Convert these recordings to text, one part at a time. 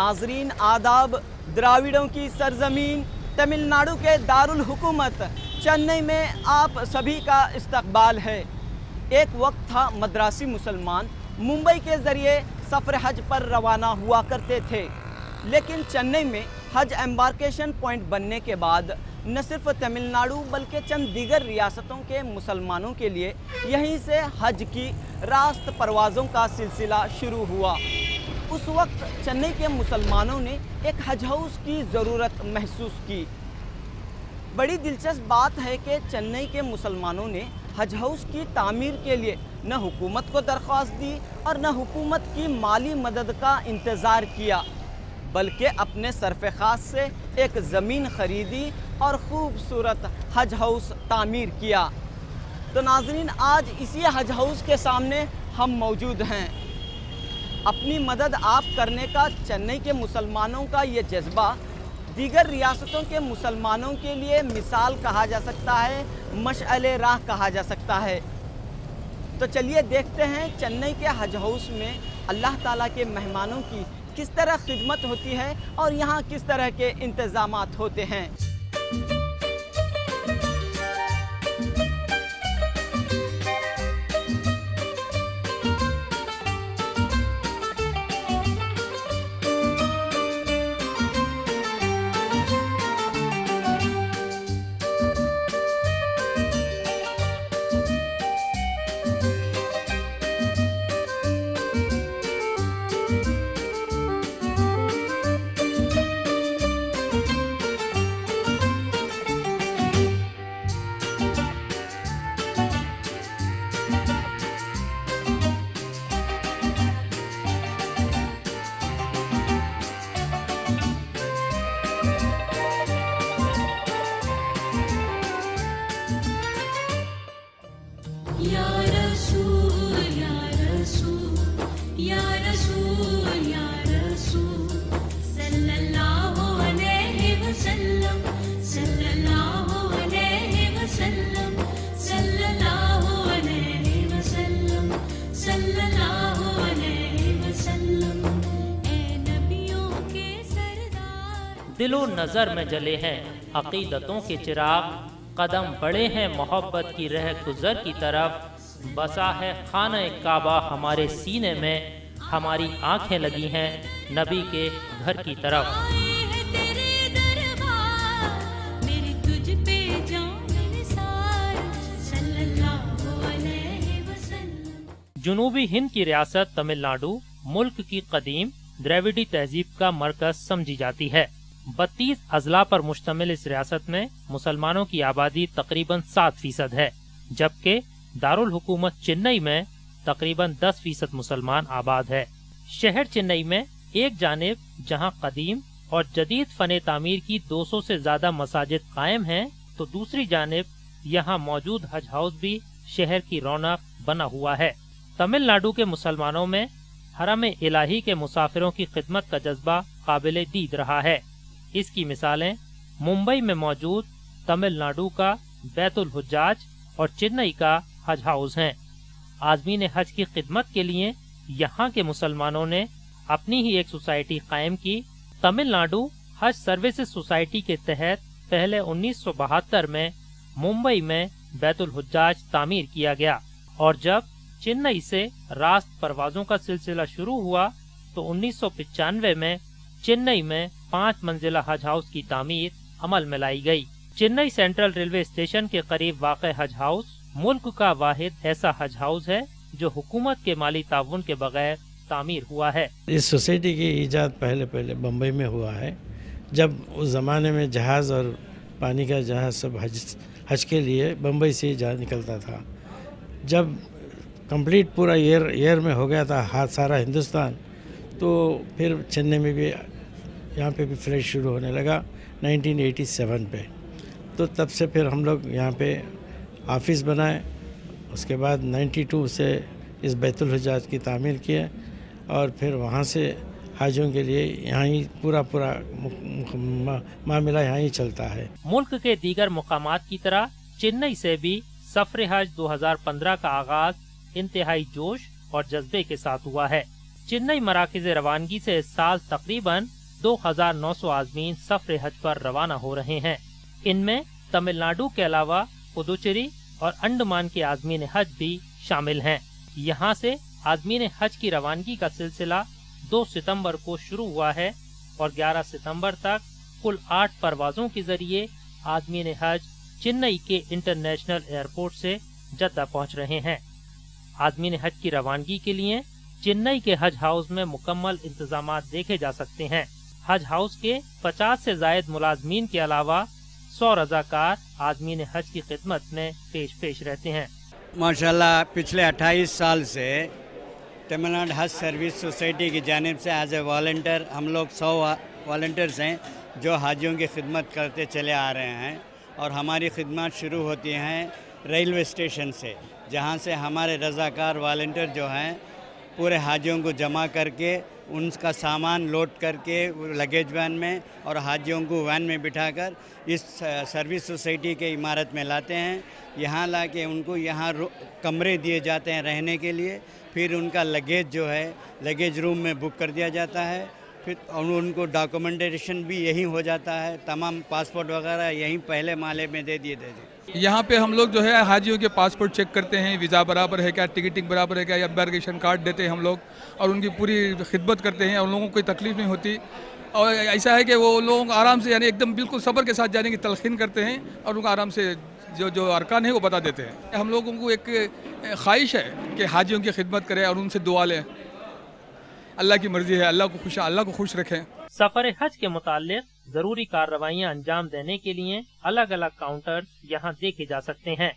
नाजरीन आदाब। द्राविड़ों की सरजमीन तमिलनाडु के दारुल हुकूमत चेन्नई में आप सभी का इस्तकबाल है। एक वक्त था मद्रासी मुसलमान मुंबई के ज़रिए सफ़र हज पर रवाना हुआ करते थे, लेकिन चेन्नई में हज एम्बार्केशन पॉइंट बनने के बाद न सिर्फ तमिलनाडु बल्कि चंद दीगर रियासतों के मुसलमानों के लिए यहीं से हज की रास्त परवाज़ों का सिलसिला शुरू हुआ। उस वक्त चेन्नई के मुसलमानों ने एक हज हाउस की ज़रूरत महसूस की। बड़ी दिलचस्प बात है कि चेन्नई के मुसलमानों ने हज हाउस की तामीर के लिए न हुकूमत को दरख्वास्त दी और न हुकूमत की माली मदद का इंतज़ार किया, बल्कि अपने सरफ़े ख़ास से एक ज़मीन ख़रीदी और ख़ूबसूरत हज हाउस तामीर किया। तो नाज़रीन, आज इसी हज हाउस के सामने हम मौजूद हैं। अपनी मदद आप करने का चेन्नई के मुसलमानों का ये जज्बा दीगर रियासतों के मुसलमानों के लिए मिसाल कहा जा सकता है, मशअले राह कहा जा सकता है। तो चलिए देखते हैं चेन्नई के हज हाउस में अल्लाह ताला के मेहमानों की किस तरह खिदमत होती है और यहाँ किस तरह के इंतज़ामात होते हैं। दिलो नज़र में जले हैं अक़ीदतों के चिराग, कदम बढ़े हैं मोहब्बत की रह गुज़र की तरफ। बसा है खाना काबा हमारे सीने में, हमारी आँखें लगी हैं नबी के घर की तरफ। जनूबी हिंद की रियासत तमिलनाडु मुल्क की कदीम द्रविड़ी तहजीब का मरकज समझी जाती है। 32 अजला पर मुश्तमिल इस रियासत में मुसलमानों की आबादी तकरीबन 7% है, जबकि दारुल हुकूमत चेन्नई में तकरीबन 10% मुसलमान आबाद है। शहर चेन्नई में एक जानिब जहां कदीम और जदीद फने तामीर की 200 से ज्यादा मसाजिद कायम हैं, तो दूसरी जानिब यहां मौजूद हज हाउस भी शहर की रौनक बना हुआ है। तमिलनाडु के मुसलमानों में हरम इलाही के मुसाफिरों की खिदमत का जज्बा काबिल दीद रहा है। इसकी मिसालें मुंबई में मौजूद तमिलनाडु का बैतुल हुज्जाज और चेन्नई का हज हाउस हैं। आज़मीन हज की खिदमत के लिए यहाँ के मुसलमानों ने अपनी ही एक सोसाइटी कायम की। तमिलनाडु हज सर्विसेज सोसाइटी के तहत पहले 1972 में मुंबई में बैतुल हुज्जाज तामीर किया गया, और जब चेन्नई से रास्त परवाजों का सिलसिला शुरू हुआ तो 1995 में चेन्नई में 5 मंजिला हज हाउस की तामीर अमल में लाई गई। चेन्नई सेंट्रल रेलवे स्टेशन के करीब वाक़ हज हाउस मुल्क का वाहिद ऐसा हज हाउस है जो हुकूमत के माली ताउन के बगैर तामीर हुआ है। इस सोसाइटी की इजाद पहले बम्बई में हुआ है, जब उस ज़माने में जहाज़ और पानी का जहाज़ सब हज के लिए बम्बई से ही जा निकलता था। जब कंप्लीट पूरा ईयर में हो गया था सारा हिंदुस्तान, तो फिर चेन्नई में भी यहाँ पे भी फ्लाइट शुरू होने लगा 1987 पे। तो तब से फिर हम लोग यहाँ पे ऑफिस बनाए। उसके बाद 92 से इस बैतुल हुज्जाज की तामीर किए, और फिर वहाँ से हाजियों के लिए यहाँ ही पूरा मामला यहाँ ही चलता है। मुल्क के दीगर मुकामात की तरह चेन्नई से भी सफर हज 2015 का आगाज इंतहाई जोश और जज्बे के साथ हुआ है। चेन्नई मराकज़ रवानगी से इस साल तकरीबन 2900 आज़मीन सफर हज पर रवाना हो रहे हैं। इनमें तमिलनाडु के अलावा पुदुचेरी और अंडमान के आज़मीन हज भी शामिल हैं। यहाँ से आज़मीन हज की रवानगी का सिलसिला 2 सितंबर को शुरू हुआ है और 11 सितंबर तक कुल 8 परवाजों के जरिए आज़मीन हज चेन्नई के इंटरनेशनल एयरपोर्ट से जद्दा पहुँच रहे हैं। आज़मीन हज की रवानगी के लिए चेन्नई के हज हाउस में मुकम्मल इंतजाम देखे जा सकते हैं। हज हाउस के 50 से जायद मुलाजमीन के अलावा 100 रजाकार आज़मीन हज की खिदमत में पेश रहते हैं। माशाल्लाह पिछले 28 साल से तमिलनाडु हज सर्विस सोसाइटी की जानिब से एज ए वॉलंटियर हम लोग 100 वॉलंटियर्स हैं जो हाजियों की खिदमत करते चले आ रहे हैं। और हमारी खिदमत शुरू होती हैं रेलवे स्टेशन से, जहां से हमारे रज़ाकार वॉलंटियर जो हैं पूरे हाजियों को जमा करके उनका सामान लोड करके लगेज वैन में और हाजियों को वैन में बिठाकर इस सर्विस सोसाइटी के इमारत में लाते हैं। यहाँ लाके उनको यहाँ कमरे दिए जाते हैं रहने के लिए। फिर उनका लगेज जो है लगेज रूम में बुक कर दिया जाता है। फिर उनको डॉक्यूमेंटेशन भी यहीं हो जाता है, तमाम पासपोर्ट वगैरह यहीं पहले माले में दे दिए थे। यहाँ पे हम लोग जो है हाजियों के पासपोर्ट चेक करते हैं, वीज़ा बराबर है क्या, टिकटिंग बराबर है क्या, एम्बार्केशन कार्ड देते हैं हम लोग और उनकी पूरी खिदमत करते हैं और लोगों को कोई तकलीफ़ नहीं होती। और ऐसा है कि वो लोग आराम से यानी एकदम बिल्कुल सब्र के साथ जाने की तलखीन करते हैं और उनको आराम से जो अरकान है वो बता देते हैं। हम लोगों को एक ख्वाहिश है कि हाजियों की खिदमत करें और उनसे दुआ लें। अल्लाह की मर्जी है, अल्लाह को खुश रखें। सफर हज के मुताल्लिक जरूरी कार्रवाइयाँ अंजाम देने के लिए अलग अलग काउंटर यहाँ देखे जा सकते हैं।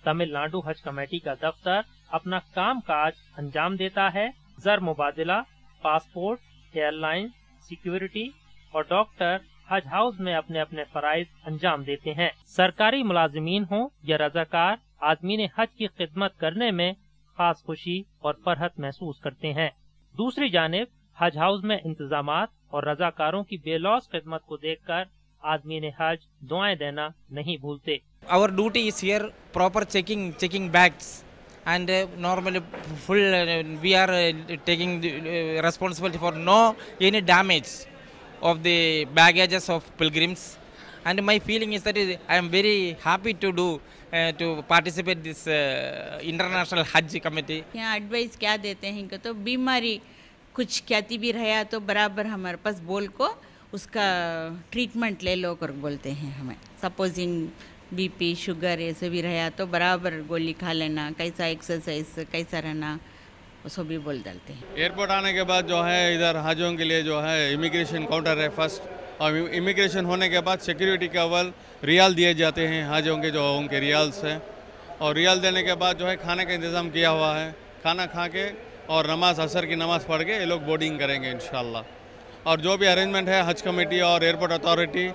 तमिलनाडु हज कमेटी का दफ्तर अपना काम काज अंजाम देता है। जर मुबादला, पासपोर्ट, एयरलाइन, सिक्योरिटी और डॉक्टर हज हाउस में अपने अपने फराइज अंजाम देते हैं। सरकारी मुलाजिमीन हो या रजाकार आज़मीन हज की खिदमत करने में खास खुशी और फरहत महसूस करते हैं। दूसरी जानिब हज हाउस में इंतजामात और रजाकारों की बेलौस खिदमत को देखकर आज़मीन हज दुआएं देना नहीं भूलते। Our duty is here proper checking bags and normally full we are taking responsibility for no any damage of the baggages of pilgrims, and my feeling is that I am very happy to do to participate this international Hajj committee. यहाँ advice क्या देते हैं कि तो बीमारी कुछ ख्याति भी रहा तो बराबर हमारे पास बोल को उसका ट्रीटमेंट ले लो कर बोलते हैं हमें। सपोजिंग बीपी शुगर ऐसे भी रहा तो बराबर गोली खा लेना, कैसा एक्सरसाइज कैसा रहना उसको भी बोल डालते हैं। एयरपोर्ट आने के बाद जो है इधर हाजियों के लिए जो है इमिग्रेशन काउंटर है फर्स्ट, और इमिग्रेशन होने के बाद सिक्योरिटी के अव्वल रियाल दिए जाते हैं हाजियों के जो उनके रियाल्स हैं, और रियाल देने के बाद जो है खाने का इंतज़ाम किया हुआ है। खाना खा के और नमाज असर की नमाज़ पढ़ के ये लोग बोर्डिंग करेंगे इंशाल्लाह। और जो भी अरेंजमेंट है हज कमेटी और एयरपोर्ट अथॉरिटी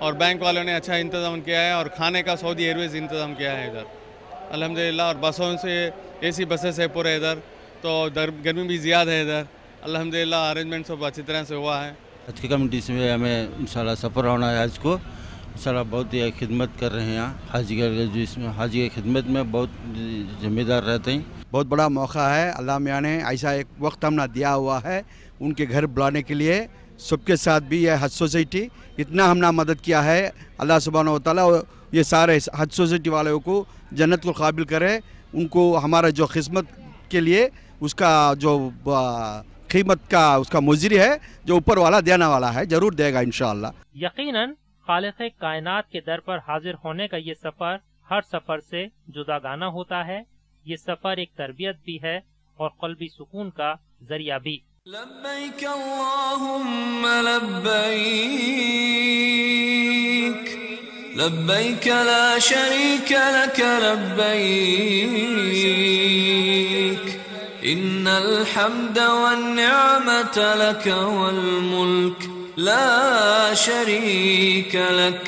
और बैंक वालों ने अच्छा इंतज़ाम किया है, और खाने का सऊदी एयरवेज़ इंतज़ाम किया है इधर अल्हम्दुलिल्लाह। और बसों से एसी बसेस है पूरे इधर, तो गर्मी भी ज़्यादा है इधर अल्हम्दुलिल्लाह। अरेंजमेंट सब अच्छी तरह से हुआ है। हज की कमेटी से हमें इंशाल्लाह सफ़र होना है हज को, इंशाल्लाह बहुत ही खिदमत कर रहे हैं यहाँ हाजी जो इसमें हाजी की खिदमत में बहुत जिम्मेदार रहते हैं। बहुत बड़ा मौका है, अल्लाह मियाँ ने ऐसा एक वक्त हमने दिया हुआ है उनके घर बुलाने के लिए। सबके साथ भी ये हज सोसाइटी इतना हमने मदद किया है, अल्लाह सुब्हानहू व तआला ये सारे हज सोसाइटी वालों को जन्नत को काबिल करे। उनको हमारा जो खिदमत के लिए उसका जो कीमत का उसका मुजरी है जो ऊपर वाला देने वाला है, जरूर देगा इंशाअल्लाह। यकीनन खालिक़े कायनात के दर पर हाजिर होने का ये सफर हर सफर से जुदागाना होता है। ये सफर एक तरबियत भी है और क़ल्बी सुकून का जरिया भी। लब्बैक अल्लाहुम्मा लब्बैक लब्बैक ला शरीक लक लब्बैक इन्नल हम्द वन निअमत लक वल मुल्क ला शरीक लक।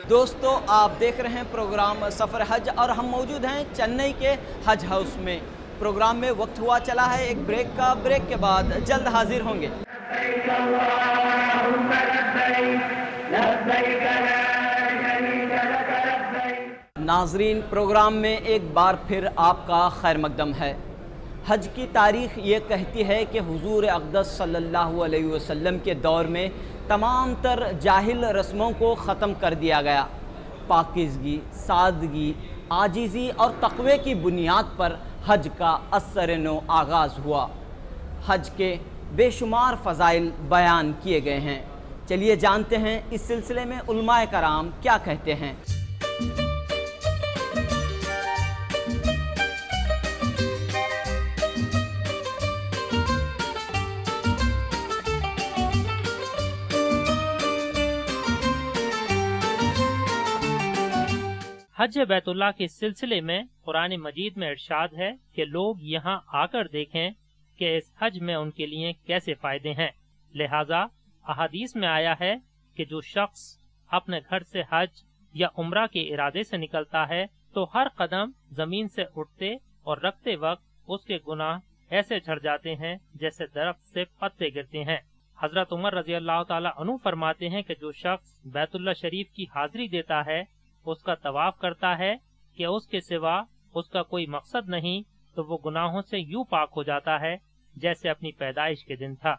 दोस्तों, आप देख रहे हैं प्रोग्राम सफ़र हज और हम मौजूद हैं चेन्नई के हज हाउस में। प्रोग्राम में वक्त हुआ चला है एक ब्रेक का। ब्रेक के बाद जल्द हाजिर होंगे। नाजरीन, प्रोग्राम में एक बार फिर आपका खैर मकदम है। حج کی تاریخ یہ کہتی ہے کہ حضور اقدس صلی اللہ علیہ وسلم کے دور میں تمام تر جاہل رسموں کو ختم کر دیا گیا. پاکیزگی، سادگی، عاجزی اور تقوی کی بنیاد پر حج کا اثر نو آغاز ہوا. حج کے بے شمار فضائل بیان کیے گئے ہیں. چلیے جانتے ہیں اس سلسلے میں علماء کرام کیا کہتے ہیں. حج بیت اللہ کے سلسلے میں قرآن مجید میں ارشاد ہے کہ لوگ یہاں آ کر دیکھیں کہ اس حج میں ان کے لیے کیسے فائدے ہیں. لہٰذا احادیث میں آیا ہے کہ جو شخص اپنے گھر سے حج یا عمرہ کے ارادے سے نکلتا ہے تو ہر قدم زمین سے اٹھتے اور رکھتے وقت اس کے گناہ ایسے جھڑ جاتے ہیں جیسے درخت سے پتے گرتے ہیں. حضرت عمر رضی اللہ تعالی عنہ فرماتے ہیں کہ جو شخص بیت اللہ شریف کی حاضری دیتا ہے، اس کا طواف کرتا ہے کہ اس کے سوا اس کا کوئی مقصد نہیں، تو وہ گناہوں سے یوں پاک ہو جاتا ہے جیسے اپنی پیدائش کے دن تھا.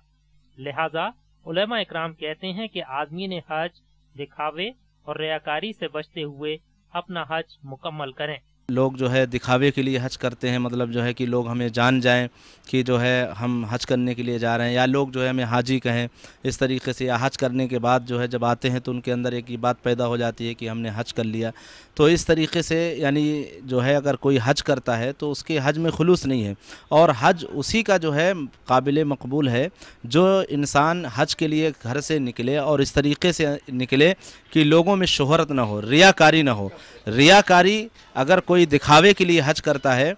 لہذا علماء اکرام کہتے ہیں کہ آدمین حج دکھاوے اور ریاکاری سے بچتے ہوئے اپنا حج مکمل کریں. لوگ جو ہے دکھاوے کے لیے حج کرتے ہیں، مطلب جو ہے کہ لوگ ہمیں جان جائیں کہ جو ہے ہم حج کرنے کے لیے جا رہے ہیں، یا لوگ جو ہے ہمیں حاجی کہیں اس طریقے سے. یا حج کرنے کے بعد جو ہے جب آتے ہیں تو ان کے اندر ایک یہ بات پیدا ہو جاتی ہے کہ ہم نے حج کر لیا. تو اس طریقے سے یعنی جو ہے اگر کوئی حج کرتا ہے تو اس کے حج میں خلوص نہیں ہے. اور حج اسی کا جو ہے قابل مقبول ہے جو انسان حج کے لیے گھر سے نکلے اور اس طریقے سے نکلے کہ لوگوں میں شہرت نہ ہو، ریاکاری نہ ہو. ریاکاری اگر کوئی دکھاوے کے لیے حج کرتا ہے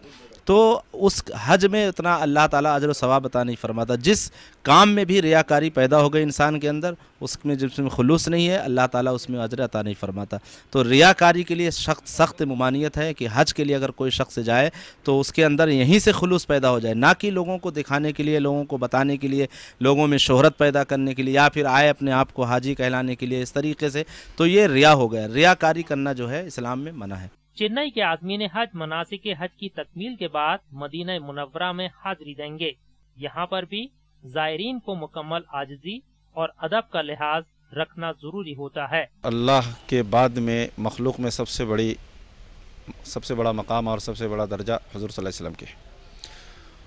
تو اس حج میں اتنا اللہ تعالیٰ اجر و ثواب عطا نہیں فرماتا. جس کام میں بھی ریاکاری پیدا ہو گئی انسان کے اندر، اس میں جس میں خلوص نہیں ہے، اللہ تعالیٰ اس میں اجر عطا نہیں فرماتا. تو ریاکاری کے لیے سخت ممانعت ہے کہ حج کے لیے اگر کوئی شخص جائے تو اس کے اندر یہیں سے خلوص پیدا ہو جائے، نہ کہ لوگوں کو دکھانے کے لیے، لوگوں کو بتانے کے لیے، لوگوں میں شہرت پیدا کرنے کے لیے، یا پھر آئے اپنے آپ کو حاجی کہلانے کے لیے اس طریقے سے. تو یہ ریا ہو گیا. ریاکاری کرنا جو ہے اسلام میں منع ہے. چنئی کے عازمین حج مناسک حج کی تکمیل کے بعد مدینہ منورہ میں حاضری دیں گے. یہاں پر بھی زائرین کو مکمل عاجزی اور ادب کا لحاظ رکھنا ضروری ہوتا ہے. اللہ کے بعد میں مخلوق میں سب سے بڑا مقام اور سب سے بڑا درجہ حضور صلی اللہ علیہ وسلم کے،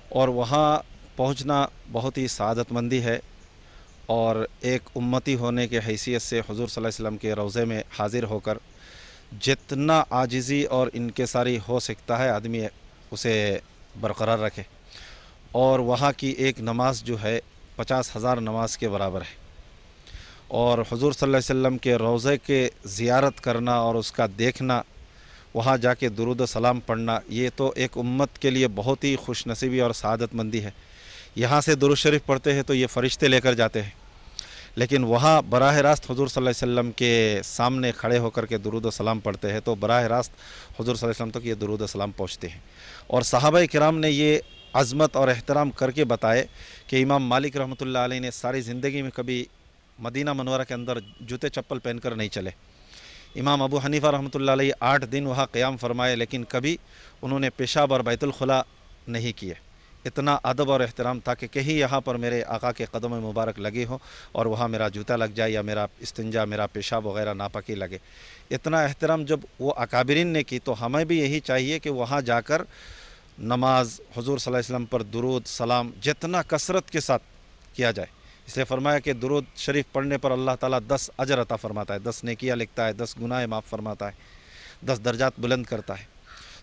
اور وہاں پہنچنا بہت ہی سعادت مندی ہے. اور ایک امتی ہونے کے حیثیت سے حضور صلی اللہ علیہ وسلم کے روضے میں حاضر ہو کر جتنا عاجزی اور انکساری ہو سکتا ہے آدمی اسے برقرار رکھے. اور وہاں کی ایک نماز جو ہے 50,000 نماز کے برابر ہے. اور حضور صلی اللہ علیہ وسلم کے روضے کے زیارت کرنا اور اس کا دیکھنا، وہاں جا کے درود و سلام پڑھنا، یہ تو ایک امت کے لیے بہت ہی خوش نصیبی اور سعادت مندی ہے. یہاں سے درود شریف پڑھتے ہیں تو یہ فرشتے لے کر جاتے ہیں، لیکن وہاں براہ راست حضور صلی اللہ علیہ وسلم کے سامنے کھڑے ہو کر کے درود و سلام پڑھتے ہیں تو براہ راست حضور صلی اللہ علیہ وسلم تک یہ درود و سلام پہنچتے ہیں. اور صحابہ کرام نے یہ عظمت اور احترام کر کے بتائے کہ امام مالک رحمۃ اللہ علیہ نے ساری زندگی میں کبھی مدینہ منورہ کے اندر جوتے چپل پہن کر نہیں چلے. امام ابو حنیفہ رحمۃ اللہ علیہ 8 دن وہاں قیام فرمائے، لیکن کبھی انہوں نے پیشاب اور بیت الخلاء نہیں کیے. اتنا ادب اور احترام تھا کہ کہیں یہاں پر میرے آقا کے قدم مبارک لگے ہوں اور وہاں میرا جوتا لگ جائے یا میرا استنجا، میرا پیشاب وغیرہ ناپاکی لگے. اتنا احترام جب وہ اکابرین نے کی تو ہمیں بھی یہی چاہیے کہ وہاں جا کر نماز، حضور صلی اللہ علیہ وسلم پر درود سلام جتنا کثرت کے ساتھ کیا جائے. اس لیے فرمایا کہ درود شریف پڑھنے پر اللہ تعالیٰ 10 اجر عطا فرماتا ہے، 10 نیکیاں لکھتا ہے، 10 گناہ معاف فرماتا ہے، 10 درجات بلند کرتا ہے.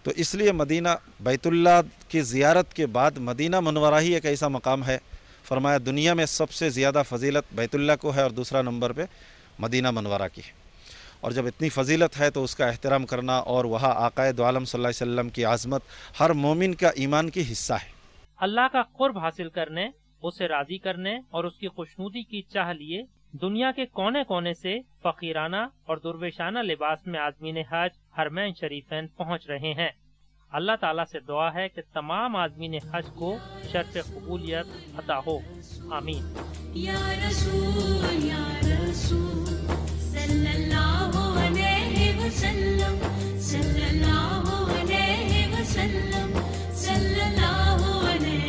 تو اس لیے مدینہ بیت اللہ کی زیارت کے بعد مدینہ منورہ ہی ایک ایسا مقام ہے، فرمایا دنیا میں سب سے زیادہ فضیلت بیت اللہ کو ہے اور دوسرا نمبر پہ مدینہ منورہ کی ہے. اور جب اتنی فضیلت ہے تو اس کا احترام کرنا اور وہاں آقا دو عالم صلی اللہ علیہ وسلم کی عظمت ہر مومن کا ایمان کی حصہ ہے. اللہ کا قرب حاصل کرنے، اسے راضی کرنے اور اس کی خوشنودی کی چاہ لیے دنیا کے کونے کونے سے فقیرانہ اور درویشانہ لباس میں عازمین حج حرمین شریفین پہنچ رہے ہیں. اللہ تعالیٰ سے دعا ہے کہ تمام عازمین حج کو شرف قبولیت عطا ہو. آمین. یا رسول صلی اللہ علیہ وسلم، صلی اللہ علیہ وسلم، صلی اللہ علیہ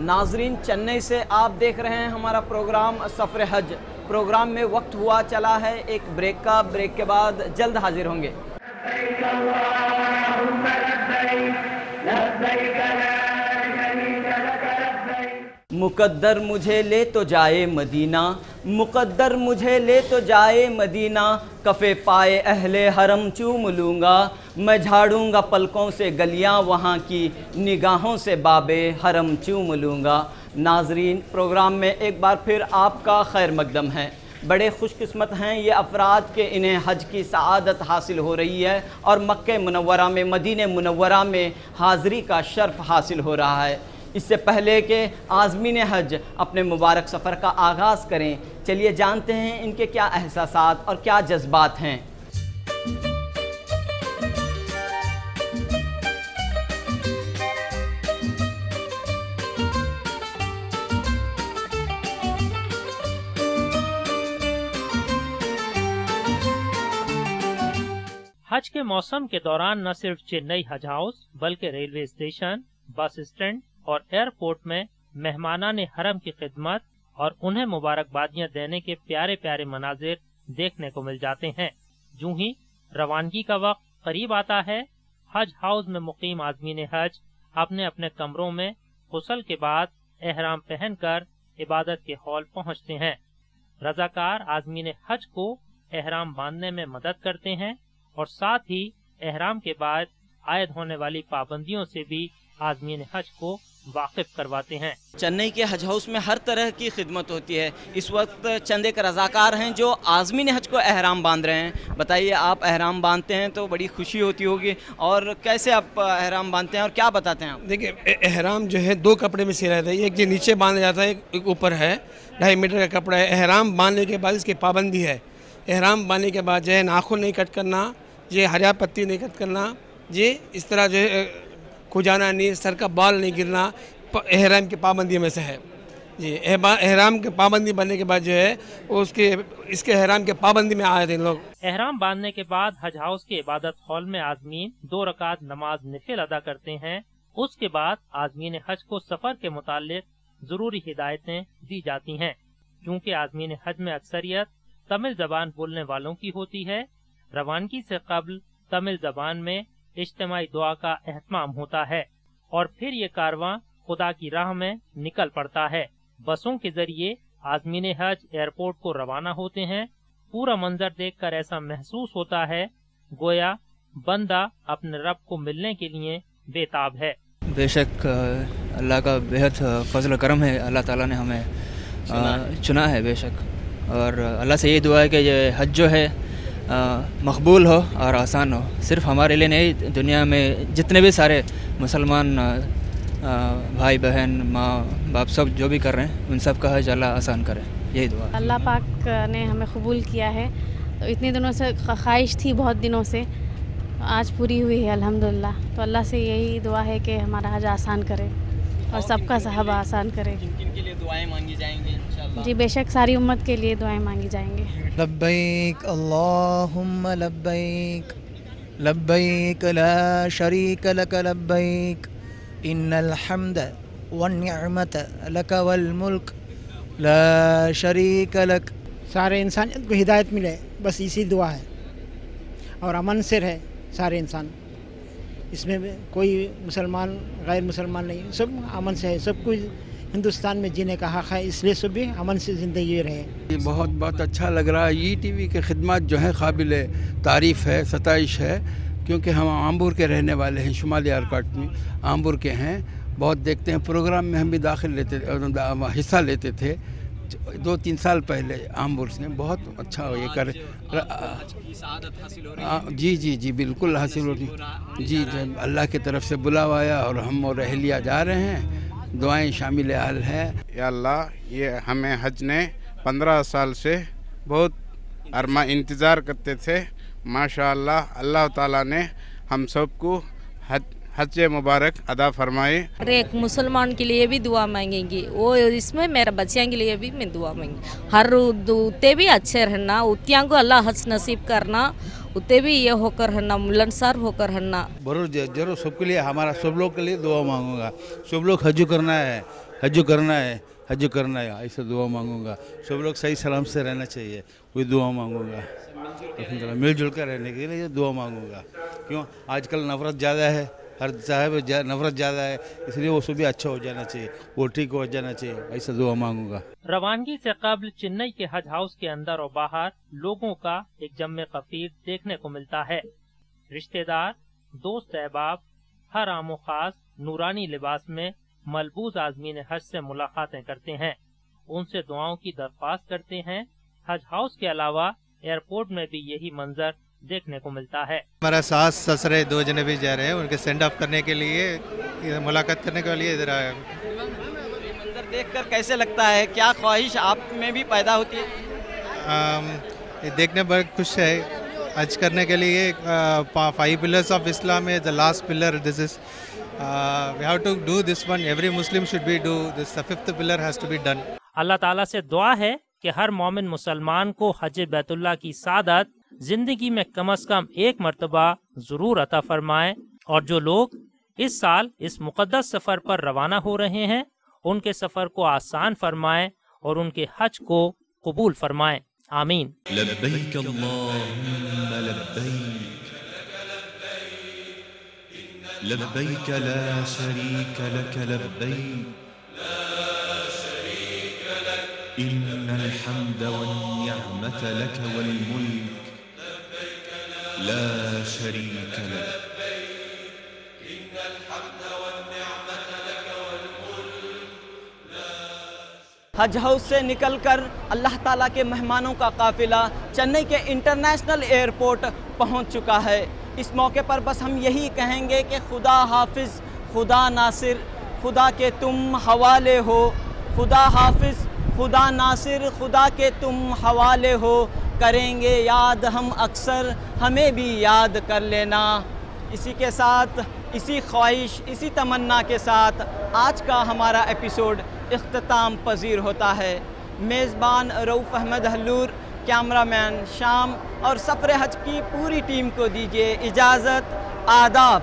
नाजरीन, चेन्नई से आप देख रहे हैं हमारा प्रोग्राम सफ़र हज। प्रोग्राम में वक्त हुआ चला है एक ब्रेक का। ब्रेक के बाद जल्द हाजिर होंगे। मुकद्दर मुझे ले तो जाए मदीना, मुकद्दर मुझे ले तो जाए मदीना, कफ़े पाए अहले हरम चूम लूँगा, मैं झाड़ूँगा पलकों से गलियाँ वहाँ की, निगाहों से बाबे हरम चूम लूँगा। नाजरीन, प्रोग्राम में एक बार फिर आपका खैर मकदम है। बड़े खुशकिस्मत हैं ये अफराद के इन्हें हज की सआदत हासिल हो रही है और मक्के मुनव्वरा में, मदीने मुनव्वरा में हाज़री का शर्फ हासिल हो रहा है। इससे पहले कि आज़मीन हज अपने मुबारक सफ़र का आगाज़ करें, चलिए जानते हैं इनके क्या एहसासात और क्या जज्बात हैं। हज के मौसम के दौरान न सिर्फ चेन्नई हज हाउस बल्कि रेलवे स्टेशन, बस स्टैंड और एयरपोर्ट में मेहमानाने हरम की खिदमत और उन्हें मुबारकबादियां देने के प्यारे प्यारे मनाजिर देखने को मिल जाते हैं। यूं ही रवानगी का वक्त करीब आता है, हज हाउस में मुकीम आज़मीन हज अपने अपने कमरों में गुस्ल के बाद एहराम पहनकर इबादत के हॉल पहुंचते हैं। रजाकार आज़मीन हज को एहराम बांधने में मदद करते हैं और साथ ही एहराम के बाद आयद होने वाली पाबंदियों से भी आज़मीन हज को वाकिफ करवाते हैं। चेन्नई के हज हाउस में हर तरह की खिदमत होती है। इस वक्त चंद एक रज़ाकार हैं जो आज़मीन हज को एहराम बांध रहे हैं। बताइए, आप एहराम बांधते हैं तो बड़ी खुशी होती होगी, और कैसे आप एहराम बांधते हैं और क्या बताते हैं आप? देखिए, एहराम जो है दो कपड़े में सिला जाता है, एक जो नीचे बांधा जाता है, एक ऊपर है, 2.5 मीटर का कपड़ा है। एहराम बांधने के बाद इसकी पाबंदी है। एहराम बांधने के बाद जो है नाखून नहीं कट करना, ये हरिया पत्ती नहीं कट करना, ये इस तरह जो है खुजाना नहीं, सर का बाल नहीं गिरना, एहराम की पाबंदी में से है जी। एहराम के पाबंदी बनने के बाद जो है उसके इसके एहराम के पाबंदी में आए थे लोग। एहराम बांधने के बाद हज हाउस के इबादत हॉल में आज़मीन 2 रकात नमाज नफिल अदा करते हैं। उसके बाद आज़मीन हज को सफर के मुतालिक जरूरी हिदायतें दी जाती हैं। चूँकि आज़मीन हज में अक्सरियत तमिल जबान बोलने वालों की होती है, रवानगी से कबल तमिल जबान में इज्तिमाई दुआ का एहतमाम होता है और फिर ये कारवां खुदा की राह में निकल पड़ता है। बसों के जरिए आज़मीन हज एयरपोर्ट को रवाना होते हैं। पूरा मंजर देखकर ऐसा महसूस होता है गोया बंदा अपने रब को मिलने के लिए बेताब है। बेशक अल्लाह का बेहद फजल करम है, अल्लाह ताला ने हमें चुना है बेशक, और अल्लाह से ये दुआ है कि ये हज जो है मकबूल हो और आसान हो। सिर्फ हमारे लिए नहीं, दुनिया में जितने भी सारे मुसलमान भाई बहन माँ बाप सब जो भी कर रहे हैं उन सब का हज अल्लाह आसान करे, यही दुआ। अल्लाह पाक ने हमें कबूल किया है, तो इतने दिनों से ख्वाहिश थी, बहुत दिनों से, आज पूरी हुई है अल्हम्दुलिल्लाह। तो अल्लाह से यही दुआ है कि हमारा हज आसान करे और सबका साहब आसान करे। किन के लिए दुआएं मांगी जाएंगी इंशाअल्लाह? जी बेशक सारी उम्मत के लिए दुआएं मांगी जाएंगी। लब्बैक अल्लाहुम्मा लब्बैक, लब्बैक ला शरीक लक लब्बैक, इन्नल हम्द वन निअमत लक वल मुल्क ला शरीक लक। सारे इंसानियत को हिदायत मिले, बस इसी दुआ है, और अमन से रहे सारे इंसान। इसमें कोई मुसलमान गैर मुसलमान नहीं, सब अमन से है। सब कुछ हिंदुस्तान में जीने का हक़ है, इसलिए सब भी अमन से ज़िंदगी रहे। ये बहुत अच्छा लग रहा है। ETV की खिदमत जो है काबिल तारीफ़ है, सताइश है, क्योंकि हम आम्बूर के रहने वाले हैं, शुमाली आरकाट में आम्बूर के हैं। बहुत देखते हैं, प्रोग्राम में हम भी हिस्सा लेते थे 2-3 साल पहले आम्बूर से। बहुत अच्छा ये कर जी बिल्कुल हासिल हो रही जी। अल्लाह की तरफ से बुलावा आया और हम और अहलिया जा रहे हैं, दुआएं शामिल हाल है। या अल्लाह, ये हमें हज ने 15 साल से बहुत अरमा इंतज़ार करते थे। माशाअल्लाह, अल्लाह ताला ने हम सबको हज मुबारक अदा फरमाए। हर एक मुसलमान के लिए भी दुआ मांगेंगी, वो इसमें मेरे बच्चियों के लिए भी मैं दुआ मांगी। हर उतने भी अच्छे रहना, उत्तियाँ को अल्लाह हज नसीब करना, उतने भी ये होकर रहना, मिलनसार होकर रहना। जरूर सबके लिए, हमारा सब लोग के लिए दुआ मांगूंगा। सब लोग हज करना है, हज करना है, हज करना है, ऐसा दुआ मांगूंगा। सब लोग सही सलाम से रहना चाहिए, कोई दुआ मांगूंगा। मिलजुल कर रहने के लिए दुआ मांगूंगा। क्यों आजकल नफरत ज़्यादा है, हर साहब नफरत ज़्यादा है, इसलिए वो सब भी अच्छा हो जाना चाहिए, वो ठीक हो जाना चाहिए, ऐसा दुआ मांगूंगा। रवानगी से कबल चेन्नई के हज हाउस के अंदर और बाहर लोगों का एक जम्मे कफीर देखने को मिलता है। रिश्तेदार, दोस्त अहबाब हर आमो खास नूरानी लिबास में मलबूस आज़मीन हज से मुलाकातें करते हैं, उनसे दुआओं की दरख्वास्त करते हैं। हज हाउस के अलावा एयरपोर्ट में भी यही मंजर देखने को मिलता है। हमारा सास ससुरे 2 जने भी जा रहे हैं, उनके सेंड ऑफ करने के लिए, मुलाकात करने के लिए इधर आए। मंजर देखकर कैसे लगता है, क्या ख्वाहिश आप में भी पैदा होती है? देखने बहुत खुश है। हज करने के लिए 5 pillars of Islam है, the last pillar this is we have to do this one, every Muslim should be do this, the 5th pillar has to be done। अल्लाह ताला से दुआ है कि हर मोमिन मुसलमान को हज बैतुल्लाह की सादत जिंदगी में कम से कम एक मर्तबा जरूर अता फरमाए, और जो लोग इस साल इस मुकद्दस सफर पर रवाना हो रहे हैं उनके सफर को आसान फरमाए और उनके हज को कबूल फरमाए। आमीन। लब्बैक अल्लाहुम्मा लब्बैक लब्बैक ला शरीक लक लब्बैक इन्नल हम्द वन्निअमत लक वल मुल्क ला शरीक लक। हज हाउस से निकलकर अल्लाह ताला के मेहमानों का काफिला चेन्नई के इंटरनेशनल एयरपोर्ट पहुंच चुका है। इस मौके पर बस हम यही कहेंगे कि खुदा हाफिज़, खुदा नासिर, खुदा के तुम हवाले हो, खुदा हाफिज़, खुदा नासिर, खुदा के तुम हवाले हो, करेंगे याद हम अक्सर, हमें भी याद कर लेना। इसी के साथ, इसी ख्वाहिश, इसी तमन्ना के साथ आज का हमारा एपिसोड इख्तिताम पजीर होता है। मेज़बान रऊफ़ अहमद हल्लूर, कैमरामैन शाम और सफ़र हज की पूरी टीम को दीजिए इजाज़त। आदाब।